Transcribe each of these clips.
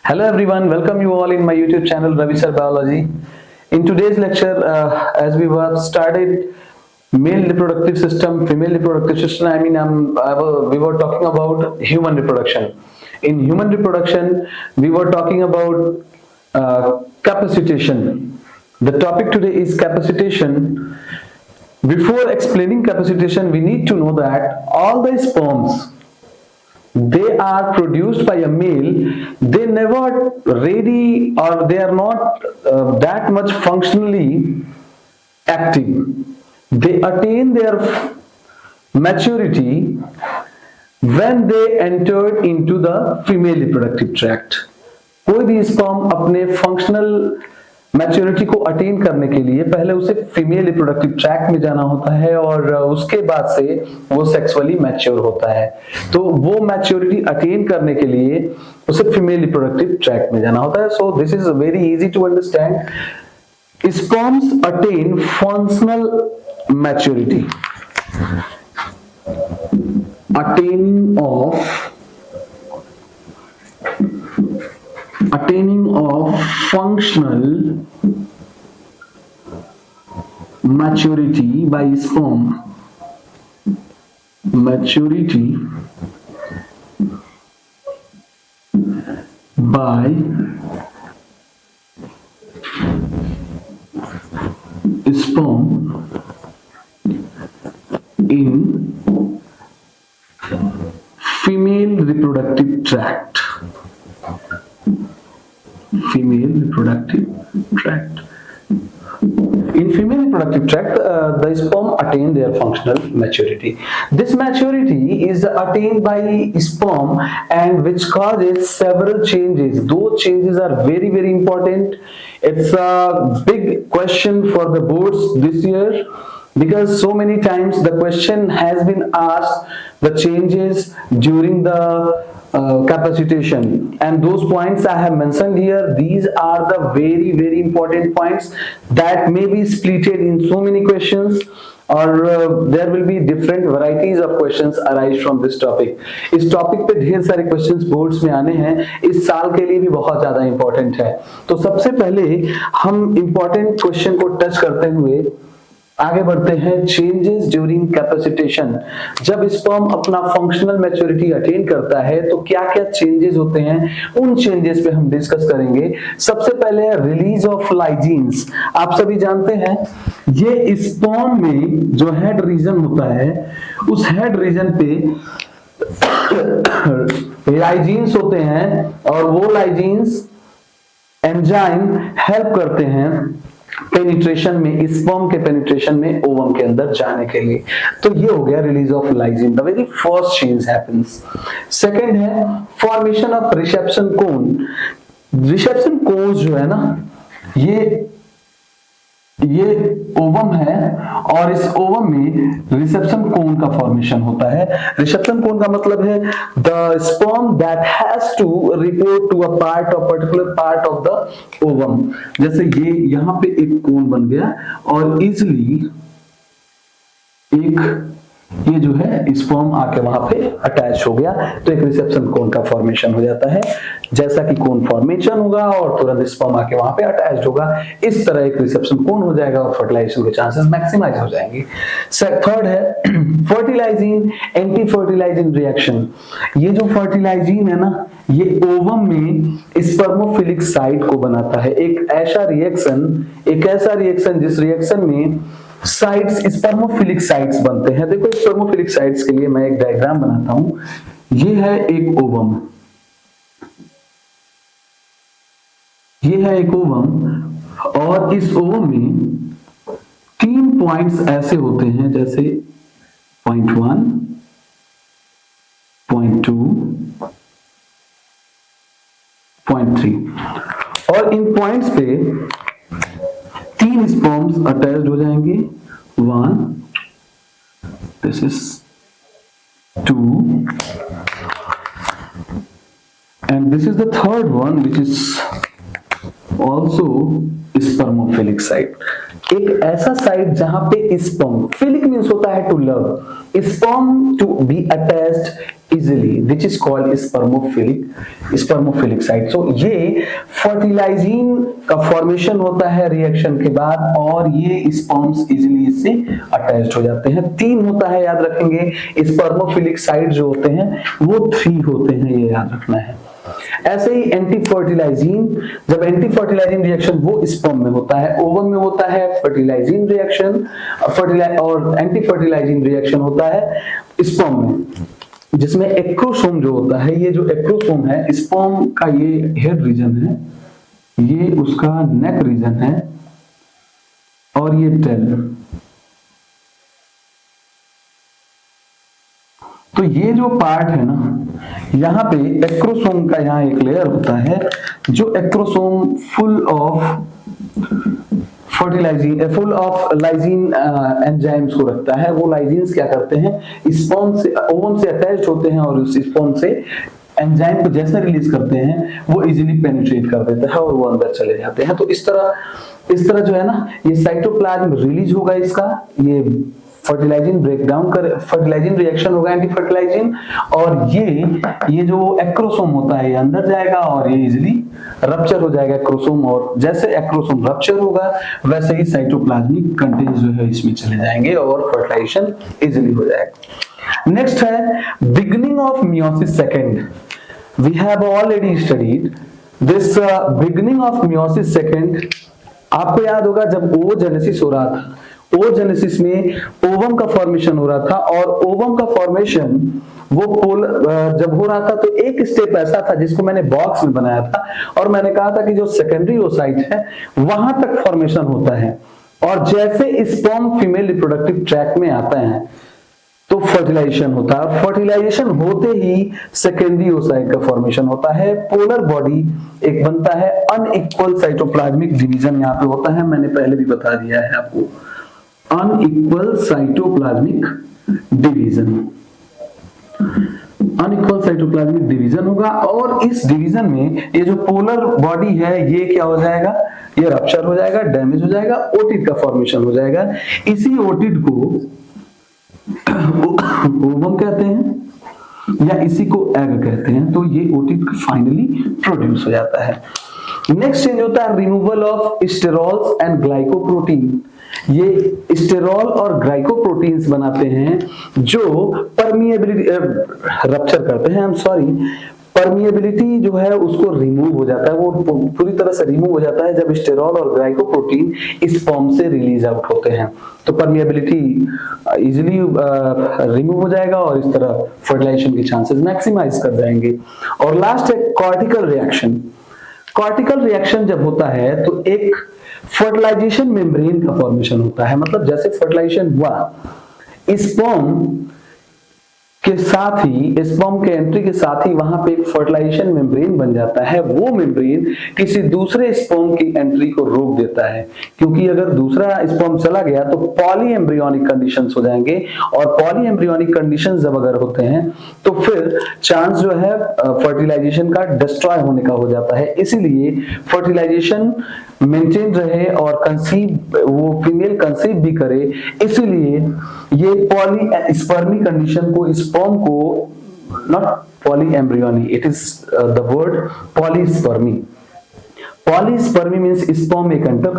Hello everyone, welcome you all in my YouTube channel Ravi Sir Biology. In today's lecture, as we were started male reproductive system, female reproductive system, we were talking about human reproduction. In human reproduction, we were talking about capacitation. The topic today is capacitation. Before explaining capacitation, we need to know that all the sperms they are produced by a male, they never ready or they are not that much functionally active. They attain their maturity when they entered into the female reproductive tract. कोई भी sperm अपने functional maturity को attain करने के लिए पहले उसे female reproductive tract में जाना होता है और उसके बाद से वो सेक्सुअली मैच्योर होता है। तो वो मैच्योरिटी अटेन करने के लिए उसे फीमेल रिप्रोडक्टिव ट्रैक्ट में जाना होता है। So this is very easy to understand. Sperms attain functional maturity, attaining of functional maturity by sperm, maturity by sperm in female reproductive tract. Female reproductive tract. In female reproductive tract, the sperm attain their functional maturity. This maturity is attained by sperm and which causes several changes. Those changes are very, very important. It's a big question for the boards this year because so many times the question has been asked the changes during the capacitation, and those points I have mentioned here, these are the very, very important points that may be splitted in so many questions और there will be different varieties of questions arise from this topic. इस topic पे ढेर सारे questions boards में आने हैं, इस साल के लिए भी बहुत ज्यादा इंपॉर्टेंट है। तो सबसे पहले हम इंपॉर्टेंट क्वेश्चन को टच करते हुए आगे बढ़ते हैं। Changes during capacitation. जब स्पर्म अपना फंक्शनल मैच्योरिटी अटेन करता है तो क्या क्या चेंजेस होते हैं, उन चेंजेस पे हम डिस्कस करेंगे। सबसे पहले रिलीज ऑफ लाइजीन्स। आप सभी जानते हैं ये स्पर्म में जो हेड रीजन होता है उस हेड रीजन पे लाइजीन्स होते हैं और वो लाइजीन्स एंजाइम हेल्प करते हैं पेनिट्रेशन में, स्पर्म के पेनिट्रेशन में ओवम के अंदर जाने के लिए। तो ये हो गया release of lysin, the very first change happens. Second है formation of reception cone. Reception cone जो है ना, ये ओवम है और इस ओवम में रिसेप्शन कोन का फॉर्मेशन होता है। रिसेप्शन कोन का मतलब है the sperm that has to report to a part of particular part of the ovum. जैसे ये यहां पे एक कोन बन गया और इजिली ये जो है स्पर्म आके वहां पे अटैच हो गया तो एक रिसेप्शन कोन का फॉर्मेशन हो जाता है। जैसा कि कोन फॉर्मेशन होगा और तुरंत स्पर्म आके वहां पे अटैच होगा, इस तरह एक रिसेप्शन कोन हो जाएगा और फर्टिलाइजेशन के चांसेस मैक्सिमाइज हो जाएंगे। थर्ड है फर्टिलाइजिंग एंटी फर्टिलाइजिंग रिएक्शन। ये जो फर्टिलाइजिंग है ना, ये ओवम में स्पर्मोफिलिक साइट को बनाता है। एक ऐसा रिएक्शन जिस रिएक्शन में साइट्स, स्पर्मोफिलिक साइट्स बनते हैं। देखो स्पर्मोफिलिक साइट्स के लिए मैं एक डायग्राम बनाता हूं। ये है एक ओवम, ये है एक ओवम और इस ओवम में 3 पॉइंट्स ऐसे होते हैं जैसे पॉइंट 1, पॉइंट 2, पॉइंट 3 और इन पॉइंट्स पे 3 स्पर्म्स अटैच्ड हो जाएंगे। 1, this is 2 and this is the third one which is also spermophilic site। एक ऐसा साइट जहां पे स्पर्म, फिलिक मीन्स होता है to love, sperm to be attached easily, which is called spermophilic site. So ये fertilizin का formation होता है रिएक्शन के बाद और ये स्पर्म्स इजीली इससे अटैच्ड हो जाते हैं। 3 होता है, याद रखेंगे। स्पर्मोफिलिक साइट जो होते हैं वो 3 होते हैं, ये याद रखना है। ऐसे ही एंटी फर्टिलाइजिन, जब एंटी फर्टिलाइजिन रिएक्शन वो स्पर्म में होता है, ओवम में होता है फर्टिलाइजिन रिएक्शन, और एंटी फर्टिलाइजिन रिएक्शन होता है स्पर्म में, जिसमें एक्रोसोम जो होता है, ये जो एक्रोसोम है स्पर्म का, ये हेड रीजन है, ये उसका नेक रीजन है और ये टेल। तो ये जो पार्ट है ना, यहाँ पे एक्रोसोम का यहाँ एक लेयर होता है, जो acrosome full of lysine enzymes को रखता है। वो लाइजीन्स क्या करते हैं, स्पर्म से, ओवम से अटैच्ड होते हैं और उस स्पर्म से एंजाइम को जैसे रिलीज करते हैं वो इजीली पेनिट्रेट कर देता है और वो अंदर चले जाते हैं। तो इस तरह जो है ना, ये साइटोप्लाज्म रिलीज होगा इसका, ये फर्टिलाइजिन ब्रेकडाउन कर, फर्टिलाइजिन रिएक्शन होगा एंटी फर्टिलाइजिन, और ये जो एक्रोसोम होता है ये अंदर जाएगा और ये इजीली रप्चर हो जाएगा एक्रोसोम, और जैसे एक्रोसोम रप्चर होगा वैसे ही साइटोप्लाज्मिक कंटेंट्स जो है इसमें चले जाएंगे और फर्टिलाइजेशन इजीली हो जाएगा। नेक्स्ट है beginning of meiosis second. We have already studied this beginning of meiosis second. आपको याद होगा जब ओजेनेसिस हो रहा था, ओजेनेसिस में ओवम का फॉर्मेशन हो रहा था, और ओवम का फॉर्मेशन वो जब हो रहा था तो एक स्टेप ऐसा था जिसको मैंने बॉक्स में बनाया था, और मैंने कहा था कि जो सेकेंडरी ओसाइट है वहां तक फॉर्मेशन होता है, और जैसे स्पर्म फीमेल रिप्रोडक्टिव ट्रैक्ट में आता है तो फर्टिलाइजेशन होता है, और फर्टिलाइजेशन होते ही सेकेंडरी ओसाइट का फॉर्मेशन होता है। पोलर बॉडी एक बनता है, अनइक्वल साइटोप्लाज्मिक डिवीजन यहाँ पे होता है, मैंने पहले भी बता दिया है आपको, unequal cytoplasmic division, unequal cytoplasmic division होगा, और इस डिवीजन में ये जो पोलर बॉडी है ये क्या हो जाएगा, ये रप्चर हो जाएगा, डैमेज हो जाएगा, ओटिड का फॉर्मेशन हो जाएगा। इसी ओटिड को ओवम कहते हैं या इसी को एग कहते हैं। तो ये ओटिड फाइनली प्रोड्यूस हो जाता है। नेक्स्ट चेंज होता है removal of sterols and glycoprotein. ये स्टेरॉल और ग्लाइकोप्रोटीन्स बनाते हैं जो परमिएबिलिटी रप्चर करते हैं, परमिएबिलिटी जो है उसको रिमूव हो जाता है, वो पूरी तरह से रिमूव हो जाता है जब स्टेरॉल और ग्लाइकोप्रोटीन स्पर्म से रिलीज आउट होते हैं। तो परमिएबिलिटी इजीली रिमूव हो जाएगा और इस तरह फर्टिलाइजेशन के चांसेस मैक्सिमाइज कर जाएंगे। और लास्ट है कॉर्टिकल रिएक्शन। कॉर्टिकल रिएक्शन जब होता है तो एक फर्टिलाइजेशन मेम्ब्रेन का फॉर्मेशन होता है, मतलब जैसे फर्टिलाइजेशन हुआ स्पर्म के साथ ही, स्पर्म के एंट्री के साथ ही वहां पे एक फर्टिलाइजेशन मेम्ब्रेन बन जाता है। वो मेम्ब्रेन किसी दूसरे स्पर्म की एंट्री को रोक देता है, क्योंकि अगर दूसरा स्पर्म चला गया तो पॉली एम्ब्रियोनिक कंडीशंस हो जाएंगे, और पॉली एम्ब्रियोनिक कंडीशंस जब अगर होते हैं तो फिर चांस जो है फर्टिलाइजेशन का डिस्ट्रॉय होने का हो जाता है। इसीलिए फर्टिलाइजेशन मेंटेन रहे और कंसीव, वो फीमेल कंसीव भी करे, इसीलिए ये पॉली स्पर्मी कंडीशन को, स्पर्म को, not poly embryony, it is the word polyspermy. Polyspermy means sperm एक एंटर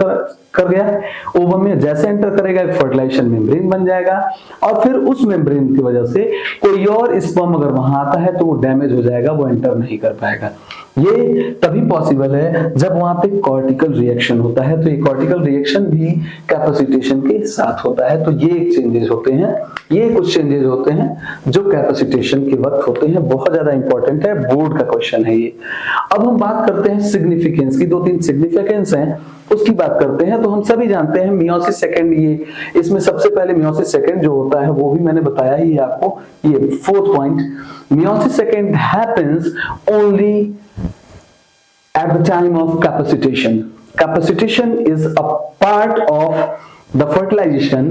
कर गया ओवम में, जैसे एंटर करेगा एक फर्टिलाइजेशन मेम्ब्रेन बन जाएगा, और फिर उस मेम्ब्रेन की वजह से कोई और स्पर्म अगर वहां आता है तो वो डैमेज हो जाएगा, वो एंटर नहीं कर पाएगा। ये तभी पॉसिबल है जब वहां पे कॉर्टिकल रिएक्शन होता है। तो ये कॉर्टिकल रिएक्शन भी कैपेसिटेशन के साथ होता है। तो ये चेंजेस होते हैं, ये कुछ चेंजेस होते हैं जो कैपेसिटेशन के वक्त होते हैं। बहुत ज्यादा इंपॉर्टेंट है, बोर्ड का क्वेश्चन है ये। अब हम बात करते हैं सिग्निफिकेंस की। 2-3 सिग्निफिकेंस हैं, उसकी बात करते हैं। तो हम सभी जानते हैं मियोसिस सेकेंड, ये इसमें सबसे पहले मियोसिस सेकेंड जो होता है वो भी मैंने बताया ही आपको। ये 4th point, meiosis second happens only at the time of capacitation. Capacitation is a part of the fertilization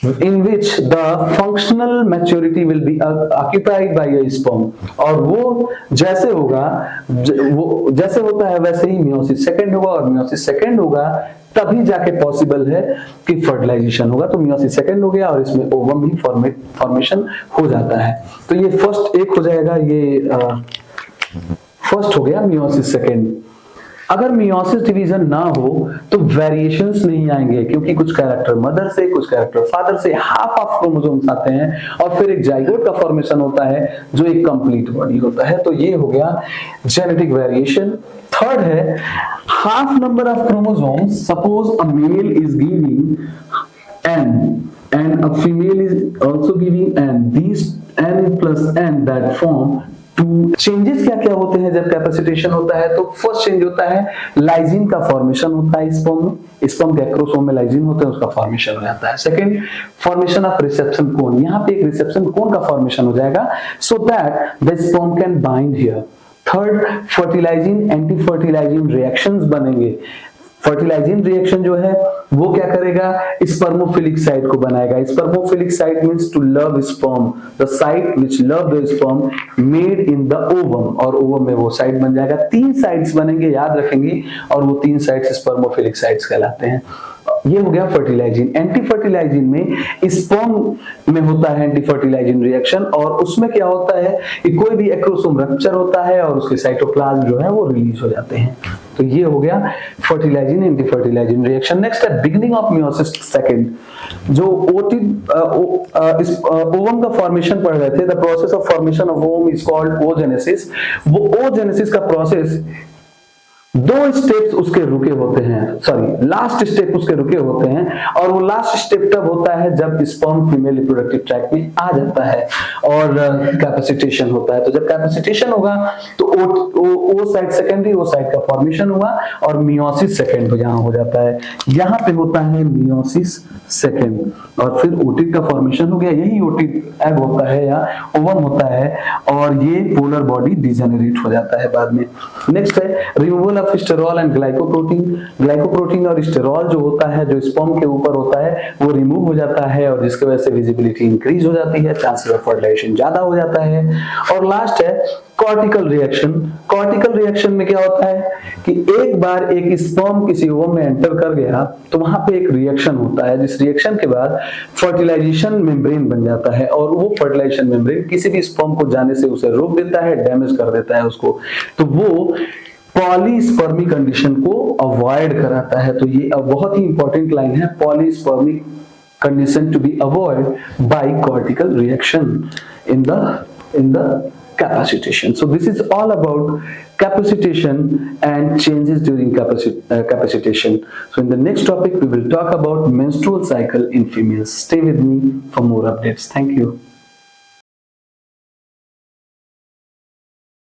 in which the functional maturity will be occupied by a sperm, और वो जैसे होगा, वो जैसे होता है वैसे ही मियोसिस सेकंड होगा, और मियोसिस सेकंड होगा तभी जाके पॉसिबल है कि फर्टिलाइजेशन होगा। तो मियोसिस सेकंड हो गया और इसमें ओवम भी फॉर्मेशन हो जाता है। तो ये फर्स्ट एक हो जाएगा, ये फर्स्ट हो गया मियोसिस सेकंड। अगर मियोसिस डिवीजन ना हो तो वेरिएशंस नहीं आएंगे, क्योंकि कुछ कैरेक्टर मदर से, कुछ कैरेक्टर फादर से, हाफ ऑफ क्रोमोसोम्स आते हैं और फिर एक जाइगोट का फॉर्मेशन होता है जो एक कंप्लीट बॉडी होता है। तो ये हो गया जेनेटिक वेरिएशन। थर्ड है half number of chromosomes, suppose a male is giving n and a female is also giving n, these n plus n that form two. Changes क्या क्या होते हैं जब कैपेसिटेशन होता है? तो फर्स्ट चेंज होता है लाइजिन का फॉर्मेशन होता है स्पर्म में, स्पर्म के एक्रोसोम में लाइजिन होते हैं, उसका फॉर्मेशन हो जाता है। Second, formation of reception cone, यहाँ पे एक रिसेप्शन कोन का फॉर्मेशन हो जाएगा so that the sperm can bind here. Third, fertilising anti fertilising reactions बनेंगे। फर्टिलाइजिंग रिएक्शन जो है वो क्या करेगा? स्पर्मोफिलिक साइट को बनाएगा। Spermophilic site means to love sperm, the site which love the sperm made in the ovum, और ovum में वो साइट बन जाएगा। 3 साइट्स बनेंगे, याद रखेंगे, और वो 3 साइट्स स्पर्मोफिलिक साइट्स कहलाते हैं। ये हो गया फर्टिलाइजिंग। एंटी फर्टिलाइजिंग में स्पर्म में होता है एंटी फर्टिलाइजिंग रिएक्शन, और उसमें क्या होता है कि कोई भी एक्रोसोम रप्चर होता है और उसके साइटोप्लाज्म जो है वो रिलीज हो जाते हैं। तो ये हो गया fertilising anti fertilising reaction. Next है बिगिनिंग ऑफ मियोसिस सेकंड, जो ओवम का फॉर्मेशन पढ़ रहे थे। The process of formation of ovum is called oogenesis. वो ओजेनेसिस का प्रोसेस 2 स्टेप्स उसके रुके होते हैं, सॉरी लास्ट स्टेप उसके रुके होते हैं, और वो लास्ट स्टेप तब होता है जब स्पर्म फीमेल रिप्रोडक्टिव ट्रैक्ट में आ जाता है और कैपेसिटेशन होता है। तो जब कैपेसिटेशन होगा तो ओ साइड सेकेंडरी, ओ साइड का फॉर्मेशन हुआ और मियोसिस सेकेंड यहाँ हो जाता है। यहाँ पे होता है मियोसिस सेकेंड और फिर ओटिक का फॉर्मेशन हो गया। यही ओटिक एग होता है या ओवम होता है, और ये पोलर बॉडी डिजेनरेट हो जाता है बाद में। नेक्स्ट है removal of sterol and glycoprotein. Glycoprotein और स्टेरॉल जो होता है, जो स्पर्म के ऊपर होता है, वो रिमूव हो जाता है और जिसकी वजह से विजिबिलिटी इंक्रीज हो जाती है, चांसेस ऑफ फर्टिलाइजेशन ज्यादा हो जाता है। और लास्ट है कॉर्टिकल रिएक्शन। कॉर्टिकल रिएक्शन में क्या होता है कि एक बार एक स्पर्म किसी ओवम में एंटर कर गया तो वहां पे एक रिएक्शन होता है, जिस रिएक्शन के बाद फर्टिलाइजेशन मेम्ब्रेन बन जाता है, और वो फर्टिलाइजेशन मेम्ब्रेन किसी भी स्पर्म को जाने से उसे रोक देता है, डैमेज कर देता है उसको। तो वो पॉलीस्पर्मी कंडीशन को अवॉइड कराता है। तो ये बहुत ही इंपॉर्टेंट लाइन है, polyspermy condition to be avoid by cortical reaction in the capacitation. So this is all about capacitation and changes during capacitation. So in the next topic we will talk about menstrual cycle in females. Stay with me for more updates. Thank you.